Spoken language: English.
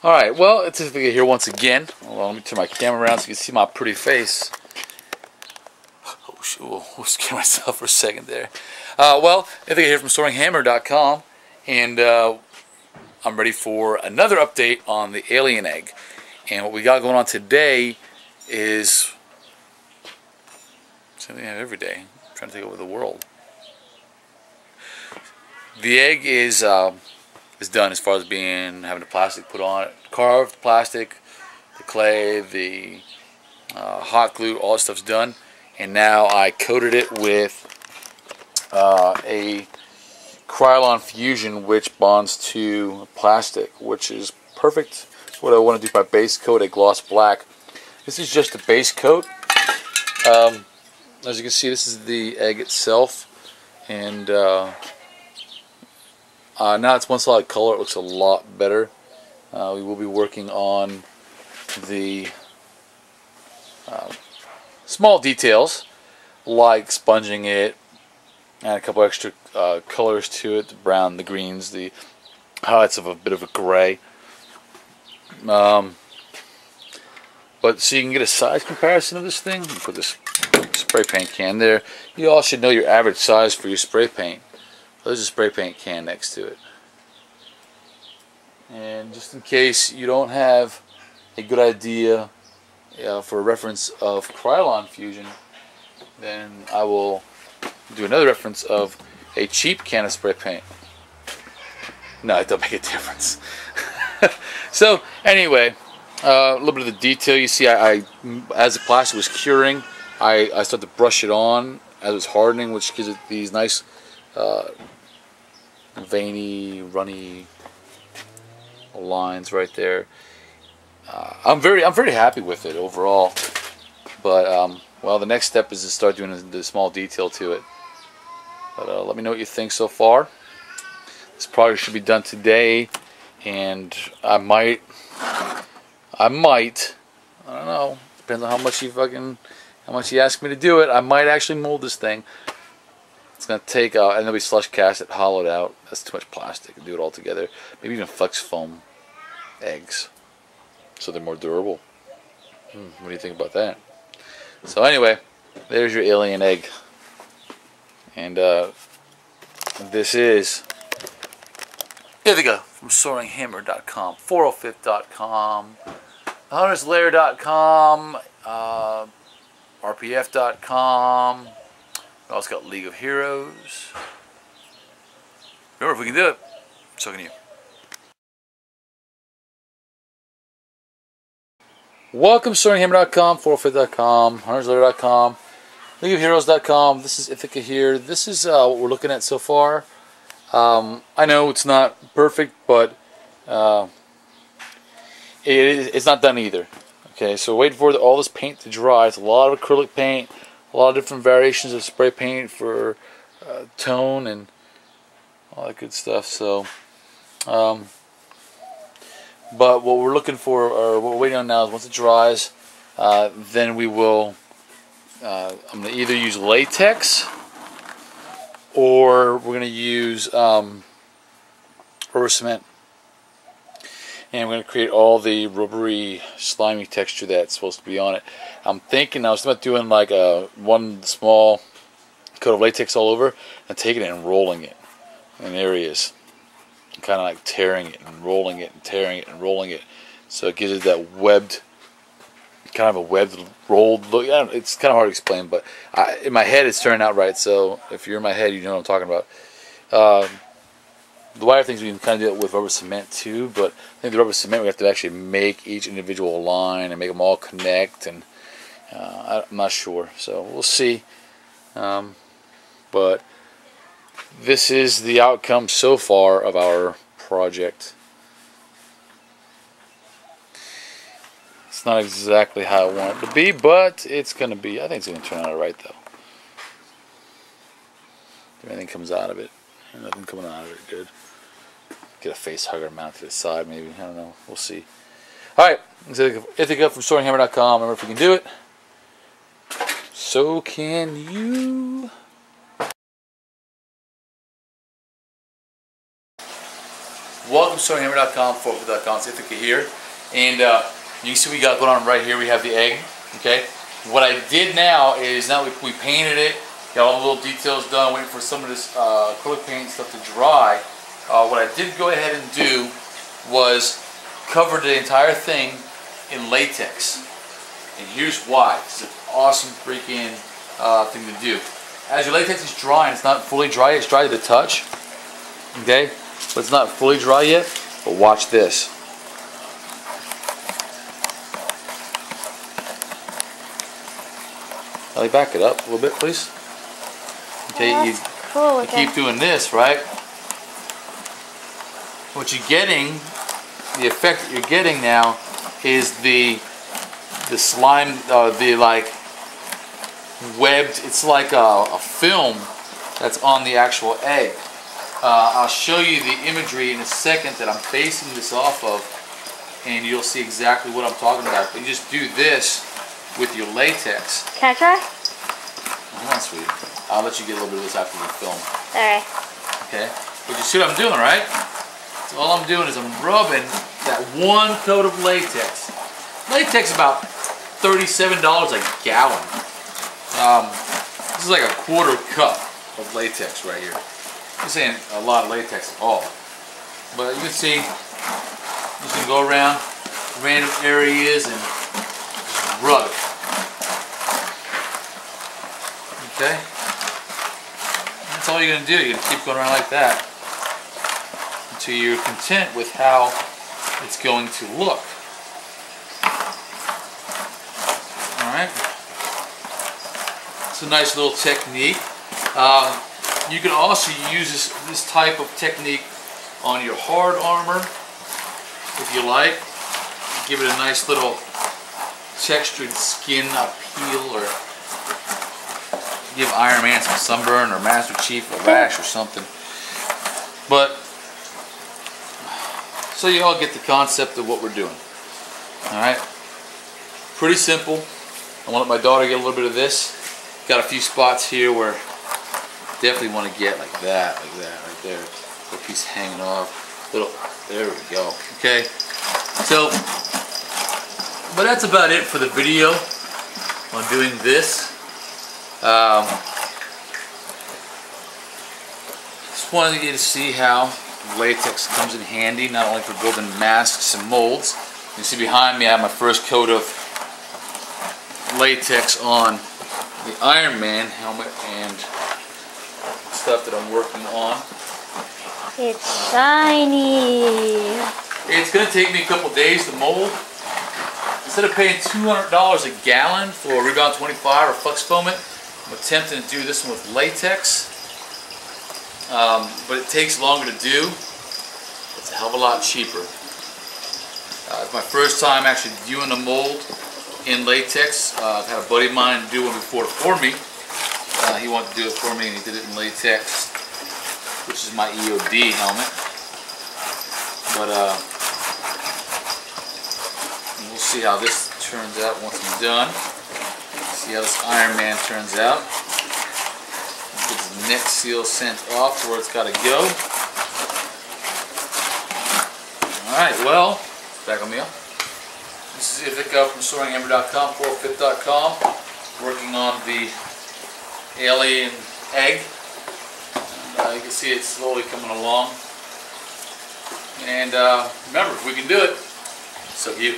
Alright, well, it's Ithaca here once again. Hold on, let me turn my camera around so you can see my pretty face. Oh, shoot, I'll scare myself for a second there. Well, Ithaca here from SoaringHammer.com, and I'm ready for another update on the alien egg. And what we got going on today is something I have every day. I'm trying to take over the world. The egg is done as far as having the plastic put on it. Carved plastic, the clay, the hot glue, all that stuff's done. And now I coated it with a Krylon fusion, which bonds to plastic, which is perfect. What I want to do by base coat, a gloss black. This is just a base coat. As you can see, this is the egg itself, and now it's one solid color. It looks a lot better. We will be working on the small details, like sponging it, and a couple extra colors to it: the brown, the greens, the highlights of a bit of a gray. But so you can get a size comparison of this thing. Put this spray paint can there. You all should know your average size for your spray paint. There's a spray paint can next to it. And just in case you don't have a good idea for a reference of Krylon fusion, then I will do another reference of a cheap can of spray paint. No, it don't make a difference. So anyway, a little bit of the detail. You see, I as the plastic was curing, I started to brush it on as it was hardening, which gives it these nice veiny, runny lines right there. I'm very happy with it overall. But well, the next step is to start doing the small detail to it. But let me know what you think so far. This project should be done today, and I might, I don't know, depends on how much you ask me to do it. I might actually mold this thing. It's gonna take and then we slush cast it, hollow it out. That's too much plastic. Do it all together. Maybe even flex foam eggs, so they're more durable. What do you think about that? So anyway, there's your alien egg, and this is Ithaca from SoaringHammer.com, 405.com, HuntersLair.com, RPF.com. We also got League of Heroes. Remember, if we can do it, so can you. Welcome to SoaringHammer.com, 405.com, HuntersLair.com, LeagueofHeroes.com. This is Ithaca here. This is what we're looking at so far. I know it's not perfect, but it's not done either. Okay, so wait for all this paint to dry. It's a lot of acrylic paint, a lot of different variations of spray paint for tone and all that good stuff. So, but what we're looking for, or what we're waiting on now, is once it dries, then we will. I'm going to either use latex, or we're going to use rubber cement, and we're going to create all the rubbery, slimy texture that's supposed to be on it. I'm thinking, I was thinking about doing like one small coat of latex all over, and taking it and rolling it in areas, kind of like tearing it and rolling it and tearing it and rolling it, so it gives it that webbed, kind of a webbed, rolled look. It's kind of hard to explain, but in my head it's turning out right. So if you're in my head, you know what I'm talking about. The wire things we can kind of do it with rubber cement too, but I think the rubber cement we have to actually make each individual line and make them all connect, and I'm not sure, so we'll see. But this is the outcome so far of our project. It's not exactly how I want it to be, but it's going to be. I think it's going to turn out alright, though. If anything comes out of it, nothing coming out of it good. Get a face hugger mount to the side, maybe. I don't know. We'll see. Alright, Ithaca from SoaringHammer.com. Remember, if you can do it, so can you. Welcome to SoaringHammer.com, Forklift.com. It's Ithaca here, and you can see what we got going on right here. We have the egg. Okay. What I did now is we painted it, got all the little details done, waiting for some of this acrylic paint stuff to dry. What I did go ahead and do was cover the entire thing in latex, and here's why. This is an awesome freaking thing to do. As your latex is drying, it's not fully dry. It's dry to the touch. Okay, but it's not fully dry yet. But watch this. I'll back it up a little bit, please. Okay, oh, you keep doing this, right? What you're getting, the effect that you're getting now, is the slime, the like webbed. It's like a film that's on the actual egg. I'll show you the imagery in a second that I'm basing this off of, and you'll see exactly what I'm talking about. But you just do this with your latex. Can I try? Hold on, sweetie. I'll let you get a little bit of this after the film. Alright. Okay. But you see what I'm doing, right? So all I'm doing is I'm rubbing that one coat of latex. Latex is about $37 a gallon. This is like a quarter cup of latex right here. This ain't a lot of latex at all. But you can see, you can go around random areas and just rub it. Okay? That's all you're going to do. You're going to keep going around like that until you're content with how it's going to look. Alright? It's a nice little technique. You can also use this type of technique on your hard armor if you like. Give it a nice little textured skin appeal, or give Iron Man some sunburn, or Master Chief a rash or something. But so you all get the concept of what we're doing. Alright? Pretty simple. I want to let my daughter get a little bit of this. Got a few spots here where definitely want to get like that right there. Little piece hanging off. There we go. Okay. So, but that's about it for the video on doing this. Just wanted you to see how latex comes in handy, not only for building masks and molds. You can see behind me I have my first coat of latex on the Iron Man helmet and stuff that I'm working on. It's shiny. It's going to take me a couple days to mold. Instead of paying $200 a gallon for Rebound 25 or Flux Foam it, I'm attempting to do this one with latex. But it takes longer to do. It's a hell of a lot cheaper. It's my first time actually doing a mold in latex. I've had a buddy of mine do one before for me. He wanted to do it for me, and he did it in latex, which is my EOD helmet. But we'll see how this turns out once I'm done. See how this Iron Man turns out. Get the neck seal sent off to where it's got to go. Alright, well, back on me up. This is Ithaca from SoaringHammer.com, Forklift.com, working on the alien egg. You can see it slowly coming along. And remember, if we can do it, so can you.